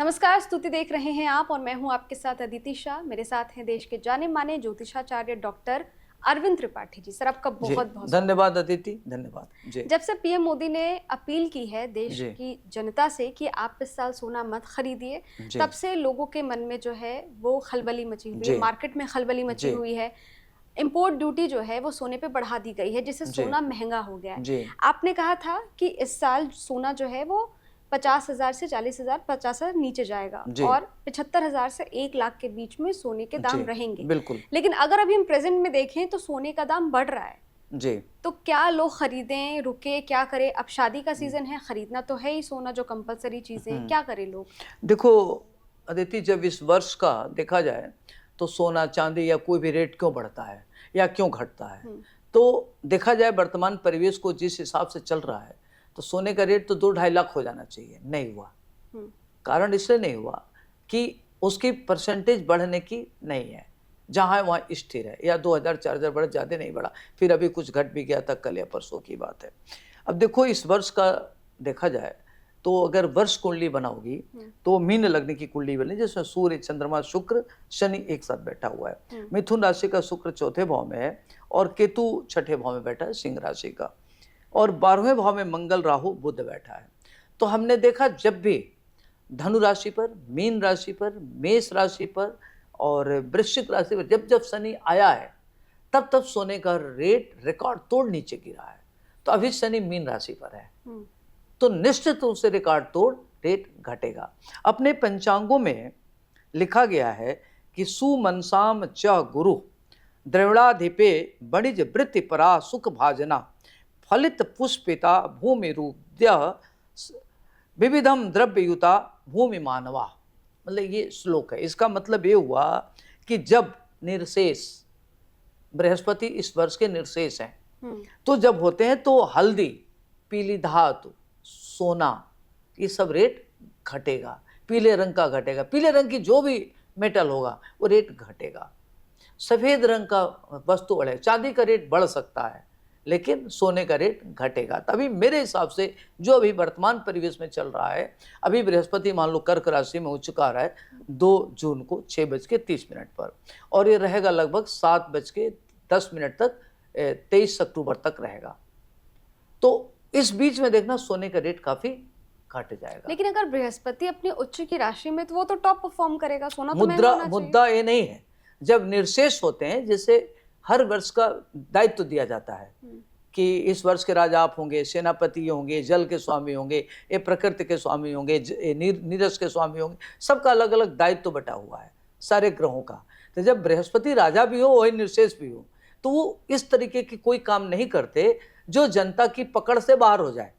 नमस्कार, स्तुति देख रहे हैं आप और मैं हूं आपके साथ अदिति शाह। मेरे साथ हैं देश के जाने माने ज्योतिषाचार्य डॉक्टर अरविंद त्रिपाठी जी। सर, आपका जी, बहुत बहुत धन्यवाद अदिति, धन्यवाद। जी, जब से पीएम मोदी ने अपील की है देश जी, की जनता से कि आप इस साल सोना मत खरीदिए, जी, तब से लोगों के मन में जो है वो खलबली मची हुई है, जी, मार्केट में खलबली मची जी, हुई है। इम्पोर्ट ड्यूटी जो है वो सोने पे बढ़ा दी गई है, जिससे जी, सोना महंगा हो गया है। जी, आपने कहा था कि इस साल सोना जो है वो 50,000 से 40,000, 50,000 नीचे जाएगा जी, और 75,000 से 1 लाख के बीच में सोने के जी, दाम रहेंगे। बिल्कुल, लेकिन अगर अभी हम प्रेजेंट में देखें तो सोने का दाम बढ़ रहा है। जी। तो क्या लोग खरीदें, रुके, क्या करें? अब शादी का सीजन है, खरीदना तो है ही सोना, जो कंपलसरी चीजें, हुँ, क्या करें लोग? देखो अदिति, जब इस वर्ष का देखा जाए तो सोना, चांदी या कोई भी रेट क्यों बढ़ता है या क्यों घटता है? हम्म। तो देखा जाए वर्तमान परिवेश को जिस हिसाब से चल रहा है, तो सोने का रेट तो 2-2.5 लाख हो जाना चाहिए, नहीं हुआ। हम्म। कारण इसलिए नहीं हुआ कि उसकी परसेंटेज बढ़ने की नहीं है, जहाँ है वहाँ स्थिर है, या 2000-4000 बढ़ा, ज़्यादा नहीं बढ़ा, फिर अभी कुछ घट भी गया था, कल या परसों की बात है। अब देखो इस वर्ष का देखा जाए तो अगर वर्ष कुंडली बनाओगी तो मीन लगने की कुंडली बनी, जिसमें सूर्य, चंद्रमा, शुक्र, शनि एक साथ बैठा हुआ है। मिथुन राशि का शुक्र चौथे भाव में है और केतु छठे भाव में बैठा है, सिंह राशि का, और 12वें भाव में मंगल, राहु, बुध बैठा है। तो हमने देखा जब भी धनु राशि पर, मीन राशि पर, मेष राशि पर और वृश्चिक राशि पर जब जब शनि आया है, तब तब सोने का रेट रिकॉर्ड तोड़ नीचे गिरा है। तो अभी शनि मीन राशि पर है, तो निश्चित रूप से रिकॉर्ड तोड़ रेट घटेगा। अपने पंचांगों में लिखा गया है कि सुमनसाम च गुरु द्रविड़ाधिपे वणिज वृत्ति परा सुख भाजना फलित पुष्पिता भूमि रूद्य विविधम द्रव्ययुता भूमि मानवा। मतलब ये श्लोक है, इसका मतलब ये हुआ कि जब निर्शेष बृहस्पति इस वर्ष के निर्शेष हैं, तो जब होते हैं तो हल्दी, पीली धातु, सोना, ये सब रेट घटेगा, पीले रंग का घटेगा, पीले रंग की जो भी मेटल होगा वो रेट घटेगा। सफेद रंग का वस्तु बढ़े, चांदी का रेट बढ़ सकता है लेकिन सोने का रेट घटेगा। तभी मेरे हिसाब से जो अभी वर्तमान परिवेश में चल रहा है, अभी बृहस्पति मान लो कर्क राशि में उच्च कार है 2 जून को 6:30 पर, और ये रहेगा लगभग 7:10 तक, 23 अक्टूबर तक रहेगा। तो इस बीच में देखना सोने का रेट काफी घट जाएगा। लेकिन अगर बृहस्पति अपनी उच्च की राशि में, तो वो तो टॉप परफॉर्म करेगा, सोना तो महंगा होना चाहिए। मुद्दा ये नहीं है, जब निर्शेष होते हैं, जैसे हर वर्ष का दायित्व दिया जाता है कि इस वर्ष के राजा आप होंगे, सेनापति होंगे, जल के स्वामी होंगे, ये प्रकृति के स्वामी होंगे, नीरस के स्वामी होंगे, सबका अलग अलग दायित्व बटा हुआ है सारे ग्रहों का। तो जब बृहस्पति राजा भी हो, वही निर्शेष भी हो, तो वो इस तरीके की कोई काम नहीं करते जो जनता की पकड़ से बाहर हो जाए।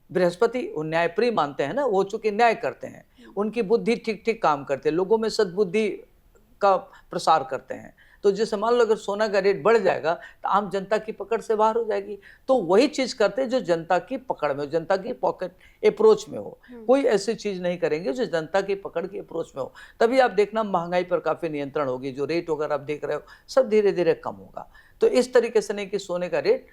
बृहस्पति वो न्यायप्रिय मानते हैं ना, वो चूंकि न्याय करते हैं, उनकी बुद्धि ठीक ठीक काम करते हैं, लोगों में सद्बुद्धि का प्रसार करते हैं। तो जैसे मान लो अगर सोना का रेट बढ़ जाएगा तो आम जनता की पकड़ से बाहर हो जाएगी। तो वही चीज करते हैं जो जनता की पकड़ में हो, जनता की पॉकेट अप्रोच में हो। कोई ऐसी चीज नहीं करेंगे जो जनता की पकड़ की अप्रोच में हो। तभी आप देखना महंगाई पर काफी नियंत्रण होगी, जो रेट वगैरह आप देख रहे हो सब धीरे धीरे कम होगा। तो इस तरीके से नहीं कि सोने का रेट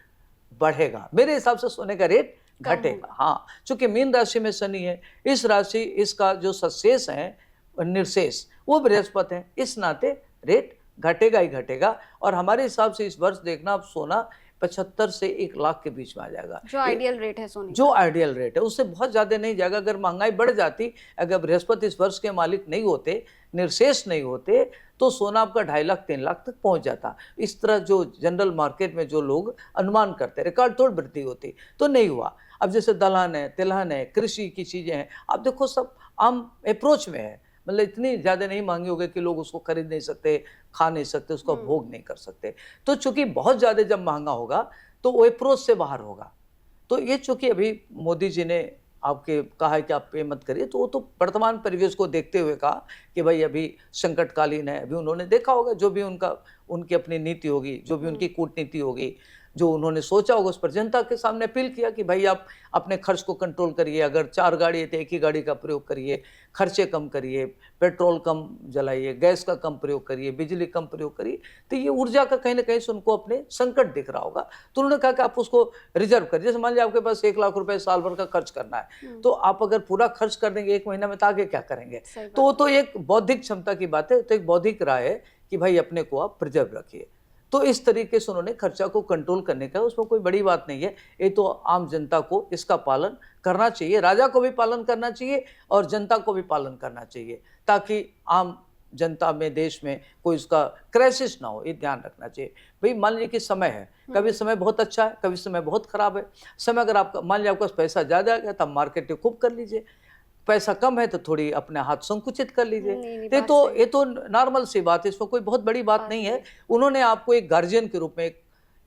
बढ़ेगा, मेरे हिसाब से सोने का रेट घटेगा। हाँ, चूंकि मीन राशि में शनि है, इस राशि इसका जो सशेष है निर्शेष वो बृहस्पति है, इस नाते रेट घटेगा ही घटेगा। और हमारे हिसाब से इस वर्ष देखना आप सोना 75 से 1 लाख के बीच में आ जाएगा, जो आइडियल रेट है सोने जो आइडियल रेट है, उससे बहुत ज्यादा नहीं जाएगा। अगर महंगाई बढ़ जाती, अगर बृहस्पति इस वर्ष के मालिक नहीं होते, निर्शेष नहीं होते, तो सोना आपका 2.5 लाख 3 लाख तक पहुंच जाता। इस तरह जो जनरल मार्केट में जो लोग अनुमान करते रिकॉर्ड तोड़ वृद्धि होती, तो नहीं हुआ। अब जैसे दलहन है, तिलहन है, कृषि की चीजें हैं, आप देखो सब आम अप्रोच में है, मतलब इतनी ज़्यादा नहीं महंगी हो गई कि लोग उसको खरीद नहीं सकते, खा नहीं सकते, उसका भोग नहीं कर सकते। तो चूंकि बहुत ज़्यादा जब महंगा होगा तो वो अप्रोच से बाहर होगा। तो ये चूंकि अभी मोदी जी ने आपके कहा है कि आप पे मत करिए, तो वो तो वर्तमान परिवेश को देखते हुए कहा कि भाई अभी संकटकालीन है। अभी उन्होंने देखा होगा जो भी उनकी अपनी नीति होगी, जो भी उनकी कूटनीति होगी, जो उन्होंने सोचा होगा उस पर जनता के सामने अपील किया कि भाई आप अपने खर्च को कंट्रोल करिए, अगर 4 गाड़ी है तो एक ही गाड़ी का प्रयोग करिए, खर्चे कम करिए, पेट्रोल कम जलाइए, गैस का कम प्रयोग करिए, बिजली कम प्रयोग करिए। तो ये ऊर्जा का कहीं ना कहीं से उनको अपने संकट दिख रहा होगा, तो उन्होंने कहा कि आप उसको रिजर्व करिए। जैसे मान लीजिए आपके पास 1 लाख रुपए साल भर का खर्च करना है, तो आप अगर पूरा खर्च कर देंगे 1 महीना में तो आगे क्या करेंगे? तो वो तो एक बौद्धिक क्षमता की बात है, तो एक बौद्धिक राय है कि भाई अपने को आप प्रिजर्व रखिए। तो इस तरीके से उन्होंने खर्चा को कंट्रोल करने का, उसमें कोई बड़ी बात नहीं है। ये तो आम जनता को इसका पालन करना चाहिए, राजा को भी पालन करना चाहिए और जनता को भी पालन करना चाहिए, ताकि आम जनता में, देश में कोई उसका क्राइसिस ना हो, ये ध्यान रखना चाहिए। भाई मान लीजिए कि समय है, कभी समय बहुत अच्छा है, कभी समय बहुत खराब है। समय अगर आपका मान लीजिए आपके पास पैसा ज़्यादा आ गया तब मार्केटिंग खूब कर लीजिए, पैसा कम है तो थोड़ी अपने हाथ संकुचित कर लीजिए। ये तो नॉर्मल सी बात है, इसमें कोई बहुत बड़ी बात नहीं है। उन्होंने आपको एक गार्जियन के रूप में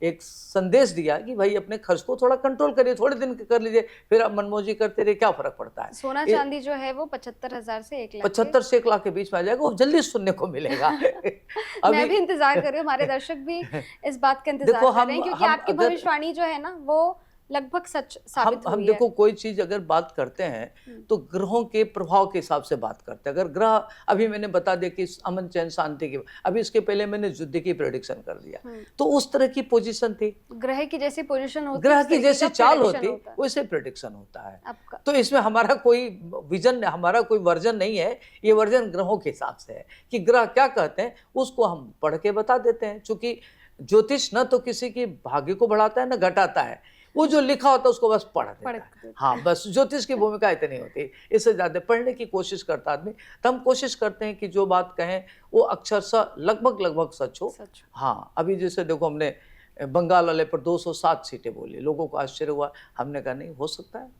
एक संदेश दिया कि भाई अपने खर्च को थोड़ा कंट्रोल करिए, थोड़े दिन कर लीजिए, फिर आप मनमौजी करते रहिए, क्या फर्क पड़ता है। सोना चांदी जो है वो 75,000 से 1 लाख 75 से 1 लाख के बीच में आ जाएगा, वो जल्दी सुनने को मिलेगा। मैं भी इंतजार कर रही हूँ, हमारे दर्शक भी इस बात का इंतजार कर रहे हैं, क्योंकि आपकी भविष्यवाणी जो है ना वो लगभग सच साबित हुई हम है। देखो कोई चीज अगर बात करते हैं तो ग्रहों के प्रभाव के हिसाब से बात करते हैं। अगर ग्रह, अभी मैंने बता दिया कि अमन चैन शांति की, अभी इसके पहले मैंने युद्ध की प्रेडिक्शन कर दिया, तो उस तरह की पोजीशन थी, ग्रह की जैसी पोजीशन होती, ग्रह की जैसी चाल होती वैसे प्रेडिक्शन होता है आपका। तो इसमें हमारा कोई विजन, हमारा कोई वर्जन नहीं है, ये वर्जन ग्रहों के हिसाब से है कि ग्रह क्या कहते हैं उसको हम पढ़ के बता देते हैं। चूंकि ज्योतिष न तो किसी की भाग्य को बढ़ाता है न घटाता है, वो जो लिखा होता है उसको बस पढ़ देता है। हाँ, बस ज्योतिष की भूमिका इतनी होती, इससे ज्यादा पढ़ने की कोशिश करता आदमी। तो हम कोशिश करते हैं कि जो बात कहें वो अक्षरशः लगभग सच हो। हाँ, अभी जैसे देखो हमने बंगाल वाले पर 207 सीटें बोली, लोगों को आश्चर्य हुआ, हमने कहा नहीं हो सकता है।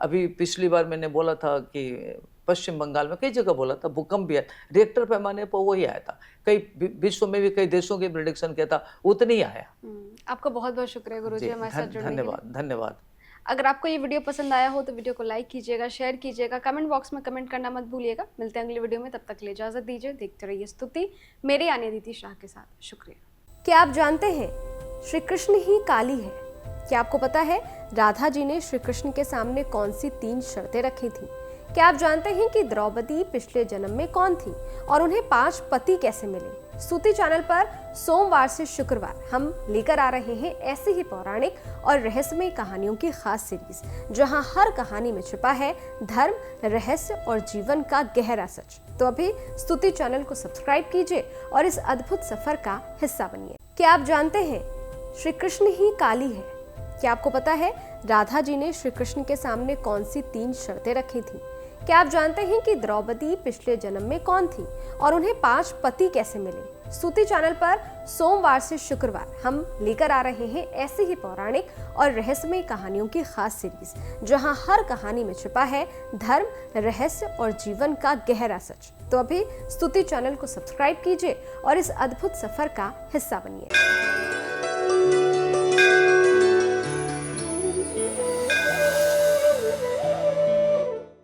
अभी पिछली बार मैंने बोला था कि पश्चिम बंगाल में कई जगह बोला था भूकंप भी है, रिएक्टर पैमाने पर वही आया था, कई विश्व में भी कई देशों के प्रेडिक्शन किया था, उतनी ही आया। आपका बहुत बहुत शुक्रिया गुरुजी हमारे साथ जुड़ने के लिए। धन्यवाद। अगर आपको ये वीडियो पसंद आया हो तो वीडियो को लाइक कीजिएगा, शेयर कीजिएगा, कमेंट बॉक्स में कमेंट करना मत भूलिएगा। मिलते हैं अगली वीडियो में, तब तक के लिए इजाजत दीजिए। देखते रहिए स्तुति, मेरे यानी अदिति शाह के साथ। शुक्रिया। क्या आप जानते हैं श्री कृष्ण ही काली है? क्या आपको पता है राधा जी ने श्री कृष्ण के सामने कौन सी 3 शर्तें रखी थी? क्या आप जानते हैं कि द्रौपदी पिछले जन्म में कौन थी और उन्हें 5 पति कैसे मिले? स्तुति चैनल पर सोमवार से शुक्रवार हम लेकर आ रहे हैं ऐसी ही पौराणिक और रहस्यमय कहानियों की खास सीरीज, जहां हर कहानी में छिपा है धर्म, रहस्य और जीवन का गहरा सच। तो अभी स्तुति चैनल को सब्सक्राइब कीजिए और इस अद्भुत सफर का हिस्सा बनिए। क्या आप जानते हैं श्री कृष्ण ही काली है? क्या आपको पता है राधा जी ने श्री कृष्ण के सामने कौन सी 3 शर्तें रखी थी? क्या आप जानते हैं कि द्रौपदी पिछले जन्म में कौन थी और उन्हें 5 पति कैसे मिले? स्तुति चैनल पर सोमवार से शुक्रवार हम लेकर आ रहे हैं ऐसी ही पौराणिक और रहस्यमय कहानियों की खास सीरीज, जहां हर कहानी में छिपा है धर्म, रहस्य और जीवन का गहरा सच। तो अभी स्तुति चैनल को सब्सक्राइब कीजिए और इस अद्भुत सफर का हिस्सा बनिए।